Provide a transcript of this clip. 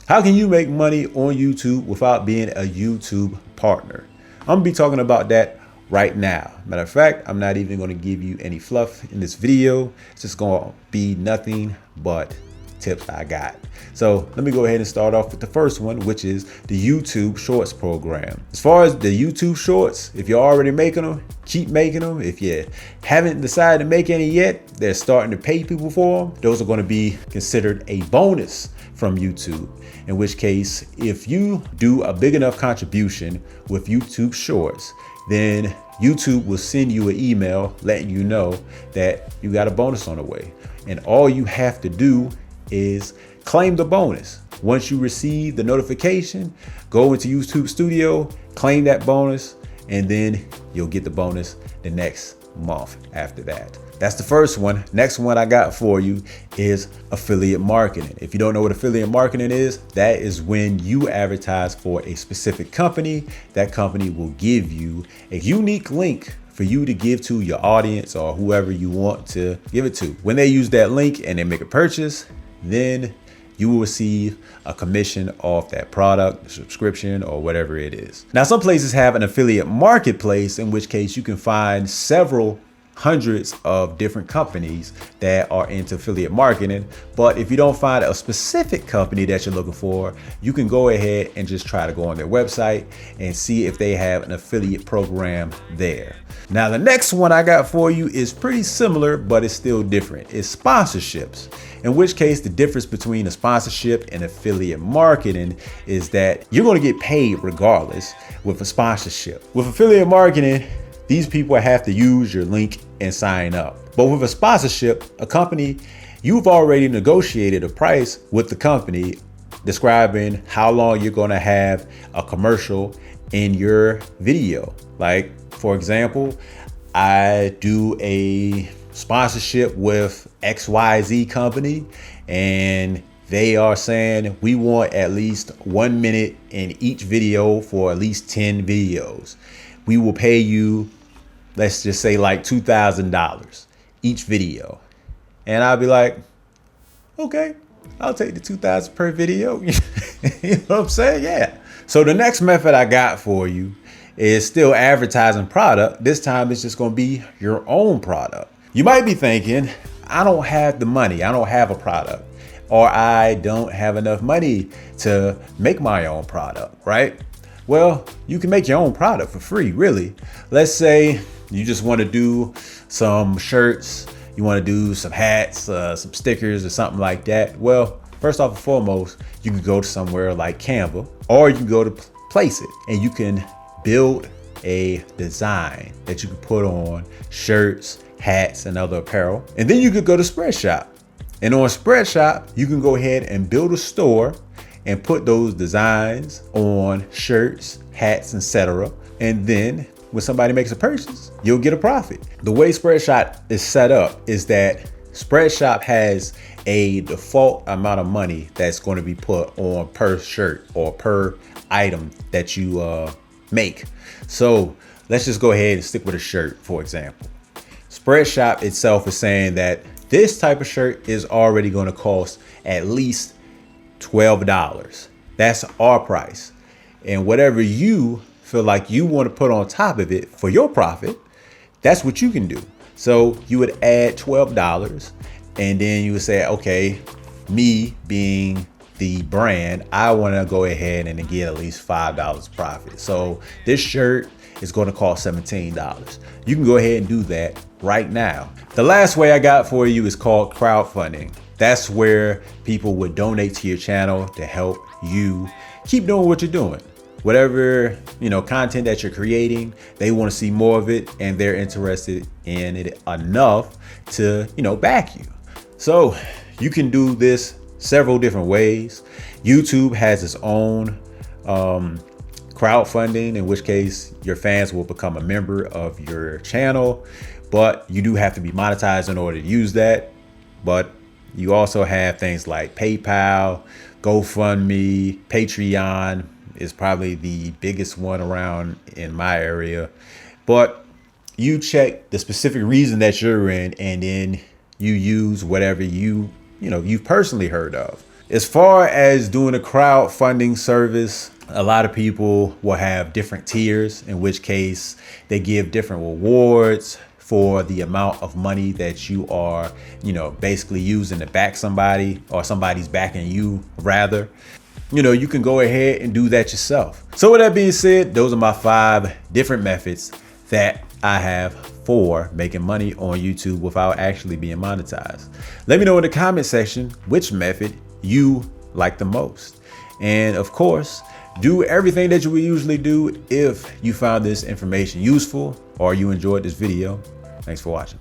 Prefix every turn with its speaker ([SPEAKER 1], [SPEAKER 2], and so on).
[SPEAKER 1] How can you make money on YouTube without being a YouTube partner? I'm gonna be talking about that right now. Matter of fact, I'm not even gonna give you any fluff in this video. It's just gonna be nothing but tips I got. So let me go ahead and start off with the first one, which is the YouTube Shorts program. As far as the YouTube Shorts, if you're already making them, keep making them. If you haven't decided to make any yet, they're starting to pay people for them. Those are going to be considered a bonus from YouTube. In which case, if you do a big enough contribution with YouTube Shorts, then YouTube will send you an email letting you know that you got a bonus on the way. And all you have to do is claim the bonus. Once you receive the notification, go into YouTube Studio, claim that bonus, and then you'll get the bonus the next month after that. That's the first one. Next one I got for you is affiliate marketing. If you don't know what affiliate marketing is, that is when you advertise for a specific company. That company will give you a unique link for you to give to your audience or whoever you want to give it to. When they use that link and they make a purchase, then you will receive a commission off that product, subscription, or whatever it is. Now, some places have an affiliate marketplace, in which case you can find several hundreds of different companies that are into affiliate marketing. But if you don't find a specific company that you're looking for, you can go ahead and just try to go on their website and see if they have an affiliate program there. Now, the next one I got for you is pretty similar, but it's still different. It's sponsorships. In which case, the difference between a sponsorship and affiliate marketing is that you're going to get paid regardless with a sponsorship. With affiliate marketing, these people have to use your link and sign up. But with a sponsorship, a company, you've already negotiated a price with the company describing how long you're going to have a commercial in your video. Like, for example, I do a sponsorship with XYZ company, and they are saying we want at least 1 minute in each video for at least 10 videos. We will pay you, let's just say like $2,000 each video. And I'll be like, okay, I'll take the $2,000 per video. You know what I'm saying? Yeah. So the next method I got for you is still advertising product. This time it's just going to be your own product. You might be thinking, I don't have the money. I don't have a product, or I don't have enough money to make my own product, right? Well, you can make your own product for free, really. Let's say you just want to do some shirts, you want to do some hats, some stickers or something like that. Well, first off and foremost, you can go to somewhere like Canva, or you can go to Placeit, and you can build a design that you can put on shirts, hats, and other apparel. And then you could go to Spreadshop. And on Spreadshop, you can go ahead and build a store and put those designs on shirts, hats, etc. And then when somebody makes a purchase, you'll get a profit. The way Spreadshop is set up is that Spreadshop has a default amount of money that's going to be put on per shirt or per item that you make. So let's just go ahead and stick with a shirt, for example. Spreadshop itself is saying that this type of shirt is already going to cost at least $12. That's our price. And whatever you feel like you want to put on top of it for your profit, that's what you can do. So you would add $12, and then you would say, okay, me being the brand, I want to go ahead and get at least $5 profit. So this shirt is going to cost $17. You can go ahead and do that right now. The last way I got for you is called crowdfunding. That's where people would donate to your channel to help you keep doing what you're doing. Whatever, content that you're creating, they want to see more of it, and they're interested in it enough to, back you. So you can do this several different ways. YouTube has its own crowdfunding, in which case your fans will become a member of your channel, but you do have to be monetized in order to use that. But you also have things like PayPal, GoFundMe, Patreon is probably the biggest one around in my area. But you check the specific reason that you're in, and then you use whatever you've personally heard of. As far as doing a crowdfunding service, a lot of people will have different tiers, in which case they give different rewards for the amount of money that you are, basically using to back somebody, or somebody's backing you rather. You can go ahead and do that yourself. So with that being said, those are my 5 different methods that I have for making money on YouTube without actually being monetized. Let me know in the comment section which method you like the most. And of course, do everything that you would usually do if you found this information useful or you enjoyed this video. Thanks for watching.